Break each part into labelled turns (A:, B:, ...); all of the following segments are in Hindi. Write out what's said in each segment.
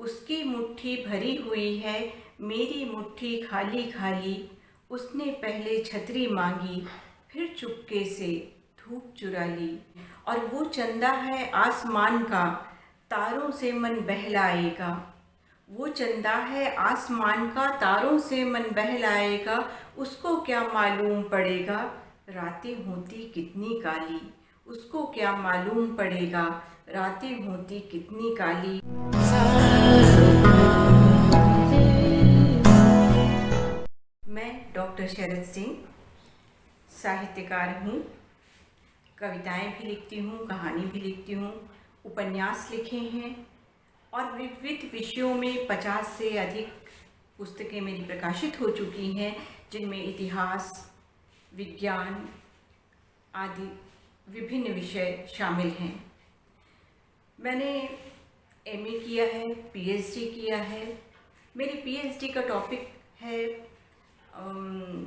A: उसकी मुट्ठी भरी हुई है, मेरी मुट्ठी खाली खाली। उसने पहले छतरी मांगी, फिर चुपके से धूप चुरा ली। और वो चंदा है आसमान का, तारों से मन बहलाएगा। वो चंदा है आसमान का, तारों से मन बहलाएगा। उसको क्या मालूम पड़ेगा, रातें होती कितनी काली। उसको क्या मालूम पड़ेगा, रातें होती कितनी काली। मैं डॉक्टर शरद सिंह साहित्यकार हूँ। कविताएं भी लिखती हूँ, कहानी भी लिखती हूँ, उपन्यास लिखे हैं और विविध विषयों में 50 से अधिक पुस्तकें मेरी प्रकाशित हो चुकी हैं, जिनमें इतिहास, विज्ञान आदि विभिन्न विषय शामिल हैं। मैंने एमए किया है, पीएचडी किया है। मेरी पीएचडी का टॉपिक है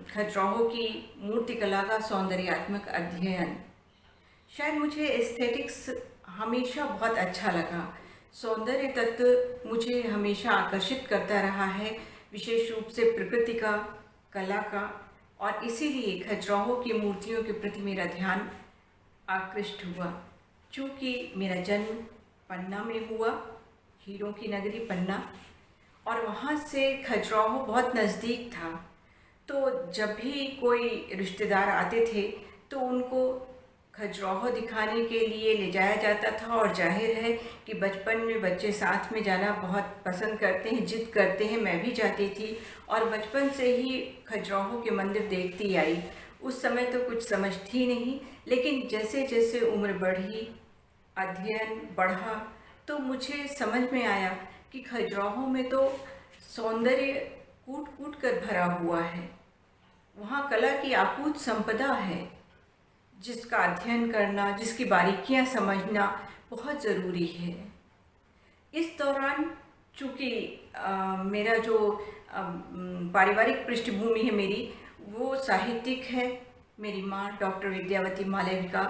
A: खजुराहो की मूर्तिकला का सौंदर्यात्मक अध्ययन। शायद मुझे एस्थेटिक्स हमेशा बहुत अच्छा लगा। सौंदर्य तत्व मुझे हमेशा आकर्षित करता रहा है, विशेष रूप से प्रकृति का, कला का, और इसीलिए खजुराहो की मूर्तियों के प्रति मेरा ध्यान आकृष्ट हुआ। चूँकि मेरा जन्म पन्ना में हुआ, हीरों की नगरी पन्ना, और वहाँ से खजुराहो बहुत नज़दीक था। तो जब भी कोई रिश्तेदार आते थे तो उनको खजुराहो दिखाने के लिए ले जाया जाता था। और जाहिर है कि बचपन में बच्चे साथ में जाना बहुत पसंद करते हैं, जिद करते हैं। मैं भी जाती थी और बचपन से ही खजुराहो के मंदिर देखती आई। उस समय तो कुछ समझ थी नहीं, लेकिन जैसे जैसे उम्र बढ़ी, अध्ययन बढ़ा, तो मुझे समझ में आया कि खजुराहो में तो सौंदर्य कूट कूट कर भरा हुआ है। वहाँ कला की अकूत संपदा है, जिसका अध्ययन करना, जिसकी बारीकियाँ समझना बहुत ज़रूरी है। इस दौरान चूँकि मेरा जो पारिवारिक पृष्ठभूमि है मेरी, वो साहित्यिक है। मेरी माँ डॉक्टर विद्यावती मालविका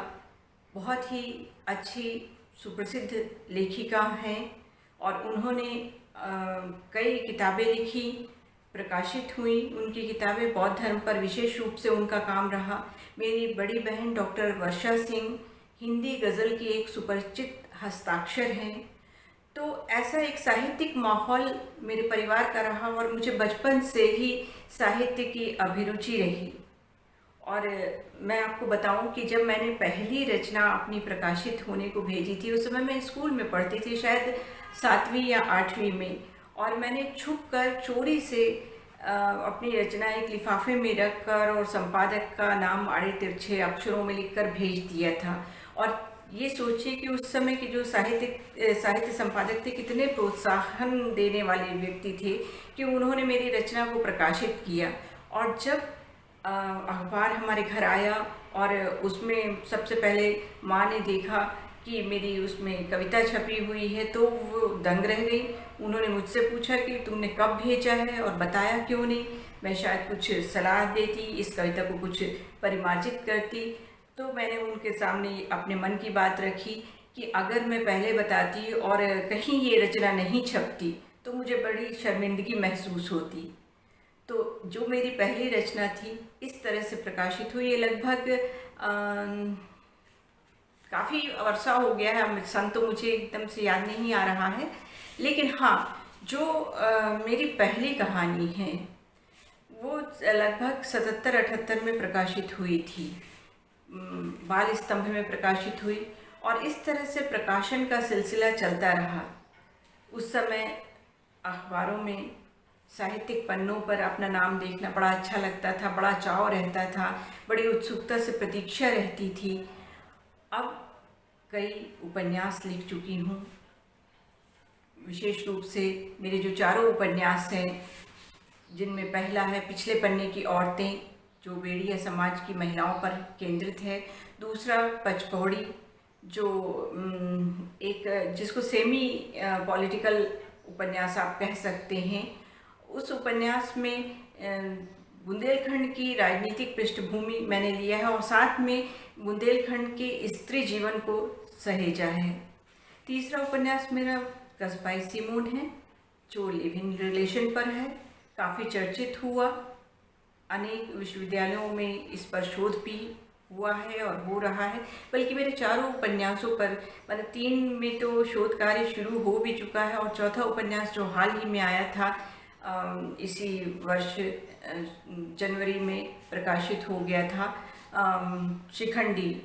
A: बहुत ही अच्छी सुप्रसिद्ध लेखिका हैं और उन्होंने कई किताबें लिखी, प्रकाशित हुई। उनकी किताबें बौद्ध धर्म पर विशेष रूप से उनका काम रहा। मेरी बड़ी बहन डॉक्टर वर्षा सिंह हिंदी गज़ल की एक सुपरिचित हस्ताक्षर हैं। तो ऐसा एक साहित्यिक माहौल मेरे परिवार का रहा और मुझे बचपन से ही साहित्य की अभिरुचि रही। और मैं आपको बताऊं कि जब मैंने पहली रचना अपनी प्रकाशित होने को भेजी थी, उस समय मैं स्कूल में पढ़ती थी, शायद 7वीं या 8वीं में। और मैंने छुप कर चोरी से अपनी रचना एक लिफाफे में रख कर और संपादक का नाम आड़े तिरछे अक्षरों में लिखकर भेज दिया था। और ये सोचिए कि उस समय के जो साहित्य संपादक थे कितने प्रोत्साहन देने वाले व्यक्ति थे कि उन्होंने मेरी रचना को प्रकाशित किया। और जब अखबार हमारे घर आया और उसमें सबसे पहले माँ ने देखा कि मेरी उसमें कविता छपी हुई है, तो वो दंग रह गई। उन्होंने मुझसे पूछा कि तुमने कब भेजा है और बताया क्यों नहीं। मैं शायद कुछ सलाह देती, इस कविता को कुछ परिमार्जित करती। तो मैंने उनके सामने अपने मन की बात रखी कि अगर मैं पहले बताती और कहीं ये रचना नहीं छपती तो मुझे बड़ी शर्मिंदगी महसूस होती। तो जो मेरी पहली रचना थी इस तरह से प्रकाशित हुई। ये लगभग काफ़ी वर्षा हो गया है, सन तो मुझे एकदम से याद नहीं आ रहा है, लेकिन हाँ, जो मेरी पहली कहानी है वो लगभग 77-78 में प्रकाशित हुई थी। बाल स्तंभ में प्रकाशित हुई और इस तरह से प्रकाशन का सिलसिला चलता रहा। उस समय अखबारों में साहित्यिक पन्नों पर अपना नाम देखना बड़ा अच्छा लगता था, बड़ा चाव रहता था, बड़ी उत्सुकता से प्रतीक्षा रहती थी। अब कई उपन्यास लिख चुकी हूँ। विशेष रूप से मेरे जो चारों उपन्यास हैं, जिनमें पहला है पिछले पन्ने की औरतें, जो बेड़िया समाज की महिलाओं पर केंद्रित है। दूसरा पचकौड़ी, जो एक जिसको सेमी पॉलिटिकल उपन्यास आप कह सकते हैं। उस उपन्यास में बुंदेलखंड की राजनीतिक पृष्ठभूमि मैंने लिया है और साथ में बुंदेलखंड के स्त्री जीवन को सहेजा है। तीसरा उपन्यास मेरा कस्बाई सिमोन है, जो लिव इन रिलेशन पर है, काफ़ी चर्चित हुआ। अनेक विश्वविद्यालयों में इस पर शोध भी हुआ है और हो रहा है। बल्कि मेरे चारों उपन्यासों पर, मतलब 3 में तो शोध कार्य शुरू हो भी चुका है, और चौथा उपन्यास जो हाल ही में आया था, इसी वर्ष जनवरी में प्रकाशित हो गया था, शिखंडी,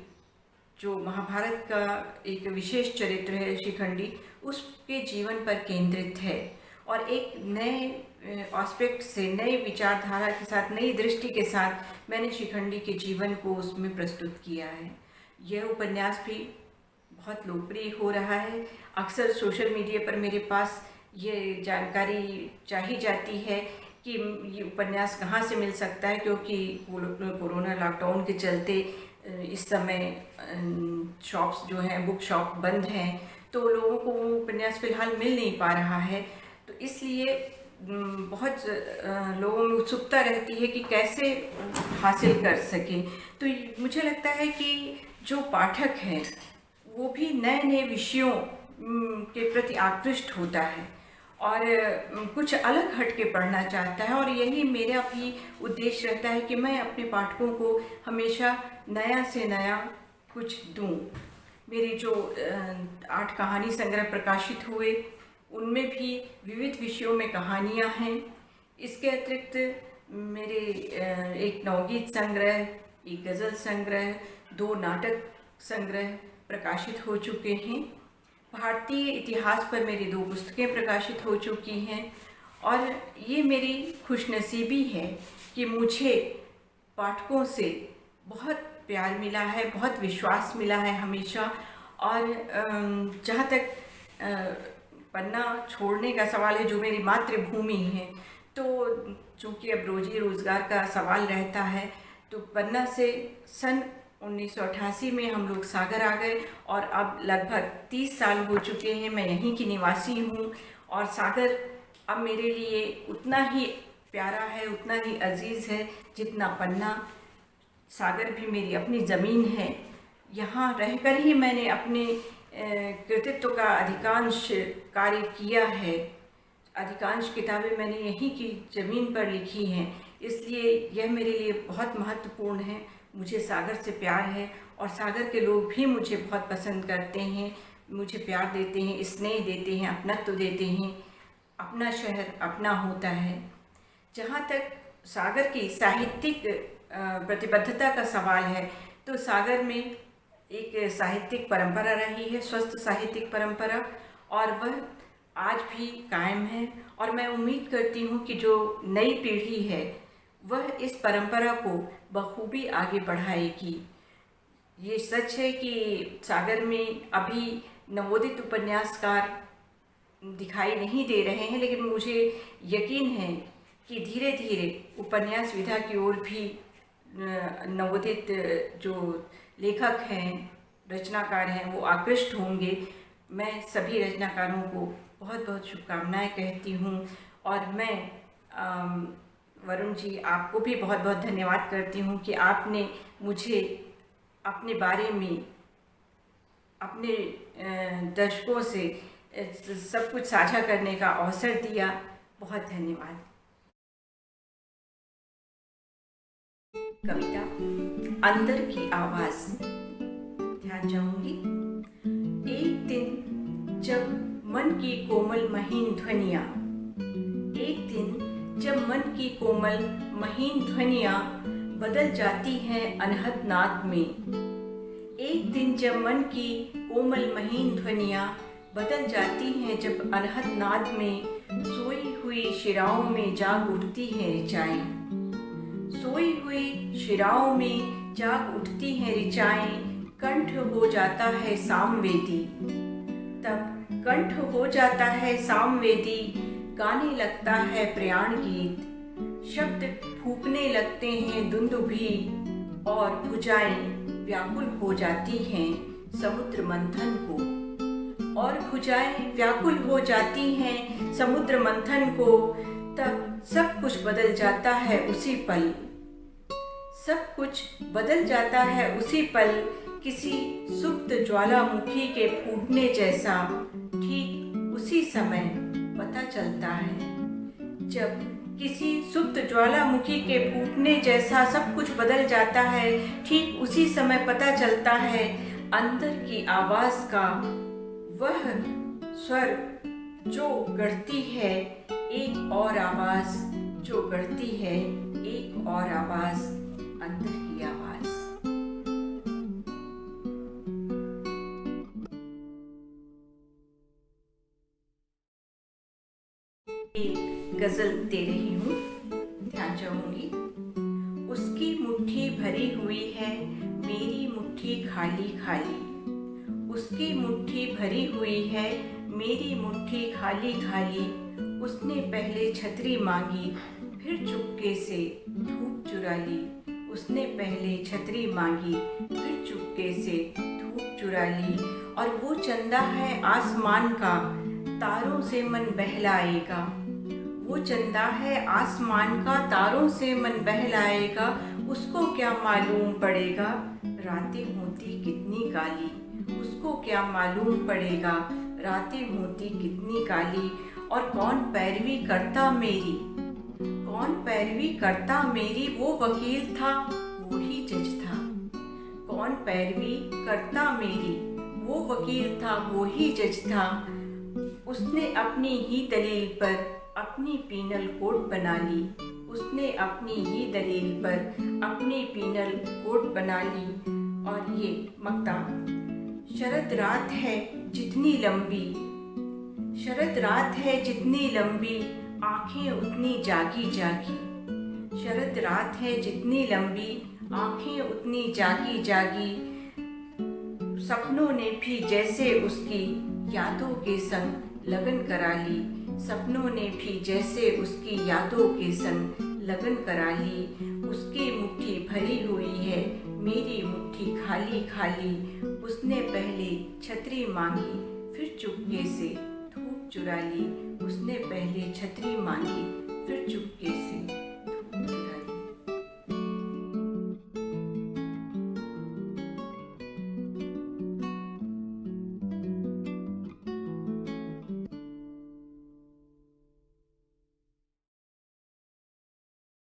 A: जो महाभारत का एक विशेष चरित्र है शिखंडी, उसके जीवन पर केंद्रित है। और एक नए एस्पेक्ट से, नई विचारधारा के साथ, नई दृष्टि के साथ मैंने शिखंडी के जीवन को उसमें प्रस्तुत किया है। यह उपन्यास भी बहुत लोकप्रिय हो रहा है। अक्सर सोशल मीडिया पर मेरे पास ये जानकारी चाही जाती है कि ये उपन्यास कहाँ से मिल सकता है, क्योंकि कोरोना लॉकडाउन के चलते इस समय शॉप्स जो हैं, बुक शॉप बंद हैं, तो लोगों को वो उपन्यास फ़िलहाल मिल नहीं पा रहा है। तो इसलिए बहुत लोगों में उत्सुकता रहती है कि कैसे हासिल कर सकें। तो मुझे लगता है कि जो पाठक है वो भी नए नए विषयों के प्रति आकृष्ट होता है और कुछ अलग हट के पढ़ना चाहता है। और यही मेरा भी उद्देश्य रहता है कि मैं अपने पाठकों को हमेशा नया से नया कुछ दूं। मेरे जो 8 कहानी संग्रह प्रकाशित हुए, उनमें भी विविध विषयों में कहानियां हैं। इसके अतिरिक्त मेरे एक नवगीत संग्रह, एक गज़ल संग्रह, 2 नाटक संग्रह प्रकाशित हो चुके हैं। भारतीय इतिहास पर मेरी 2 पुस्तकें प्रकाशित हो चुकी हैं। और ये मेरी खुशनसीबी है कि मुझे पाठकों से बहुत प्यार मिला है, बहुत विश्वास मिला है हमेशा। और जहाँ तक पन्ना छोड़ने का सवाल है, जो मेरी मातृभूमि है, तो चूँकि अब रोजी रोज़गार का सवाल रहता है, तो पन्ना से सन 1988 में हम लोग सागर आ गए और अब लगभग 30 साल हो चुके हैं। मैं यहीं की निवासी हूँ और सागर अब मेरे लिए उतना ही प्यारा है, उतना ही अजीज़ है जितना पन्ना। सागर भी मेरी अपनी ज़मीन है। यहाँ रहकर ही मैंने अपने कृतित्व का अधिकांश कार्य किया है। अधिकांश किताबें मैंने यहीं की ज़मीन पर लिखी हैं, इसलिए यह मेरे लिए बहुत महत्वपूर्ण है। मुझे सागर से प्यार है और सागर के लोग भी मुझे बहुत पसंद करते हैं, मुझे प्यार देते हैं, स्नेह देते हैं, अपनत्व देते हैं। अपना शहर अपना होता है। जहाँ तक सागर की साहित्यिक प्रतिबद्धता का सवाल है, तो सागर में एक साहित्यिक परंपरा रही है, स्वस्थ साहित्यिक परंपरा, और वह आज भी कायम है। और मैं उम्मीद करती हूँ कि जो नई पीढ़ी है वह इस परंपरा को बखूबी आगे बढ़ाएगी। ये सच है कि सागर में अभी नवोदित उपन्यासकार दिखाई नहीं दे रहे हैं, लेकिन मुझे यकीन है कि धीरे धीरे उपन्यास विधा की ओर भी नवोदित जो लेखक हैं, रचनाकार हैं, वो आकृष्ट होंगे। मैं सभी रचनाकारों को बहुत बहुत शुभकामनाएं कहती हूँ। और मैं वरुण जी, आपको भी बहुत बहुत धन्यवाद करती हूँ कि आपने मुझे अपने बारे में, अपने दर्शकों से सब कुछ साझा करने का अवसर दिया। बहुत धन्यवाद। कविता अंदर की आवाज़। ध्यान चाहूँगी। एक दिन जब मन की कोमल महीन ध्वनियाँ, एक दिन जब मन की कोमल महीन ध्वनियाँ बदल जाती हैं अनहद नाद में। एक दिन जब मन की कोमल महीन ध्वनियाँ बदल जाती हैं जब अनहद नाद में, सोई हुई शिराओं में जाग उठती हैं ऋचाएँ। सोई हुई शिराओं में जाग उठती हैं ऋचाएँ। कंठ हो जाता है सामवेदी, तब कंठ हो जाता है सामवेदी। गाने लगता है प्रयाण गीत, शब्द फूकने लगते हैं दुंदुभी, और भुजाएं व्याकुल हो जाती हैं समुद्र मंथन को। और भुजाएं व्याकुल हो जाती हैं समुद्र मंथन को। तब सब कुछ बदल जाता है उसी पल, सब कुछ बदल जाता है उसी पल। किसी सुप्त ज्वालामुखी के फूटने जैसा, ठीक उसी समय पता चलता है। जब किसी सुप्त ज्वालामुखी के फूटने जैसा सब कुछ बदल जाता है, ठीक उसी समय पता चलता है अंदर की आवाज़ का वह स्वर जो गढ़ती है एक और आवाज़, जो गढ़ती है एक और आवाज़, अंदर की आवाज़। एक गजल दे रही हूँ, ध्यान चाहूंगी। उसकी मुट्ठी भरी हुई है, मेरी मुट्ठी खाली खाली। उसकी मुट्ठी भरी हुई है, मेरी मुट्ठी खाली खाली। उसने पहले छतरी मांगी, फिर चुपके से धूप चुरा ली। उसने पहले छतरी मांगी, फिर चुपके से धूप चुरा ली। और वो चंदा है आसमान का, तारों से मन बहलाएगा। वो चंदा है आसमान का, तारों से मन बहलाएगा। उसको क्या मालूम पड़ेगा रातें होती कितनी काली। उसको क्या मालूम पड़ेगा रातें होती कितनी काली। और कौन पैरवी करता मेरी, कौन पैरवी करता मेरी, वो वकील था वो ही जज था। कौन पैरवी करता मेरी, वो वकील था वो ही जज था। उसने अपनी ही दलील पर अपनी पीनल कोड बना ली। उसने अपनी ही दलील पर अपनी पीनल कोड बना ली। और ये मक्ता। शरद रात है जितनी लंबी, शरद रात है जितनी लंबी, आंखें उतनी जागी जागी। शरद रात है जितनी लंबी, आंखें उतनी जागी जागी। सपनों ने भी जैसे उसकी यादों के संग लगन करा ली। सपनों ने भी जैसे उसकी यादों के संग लगन करा ली। उसकी मुट्ठी भरी हुई है, मेरी मुट्ठी खाली खाली। उसने पहले छतरी मांगी, फिर चुपके से धूप चुरा ली। उसने पहले छतरी मांगी, फिर चुपके से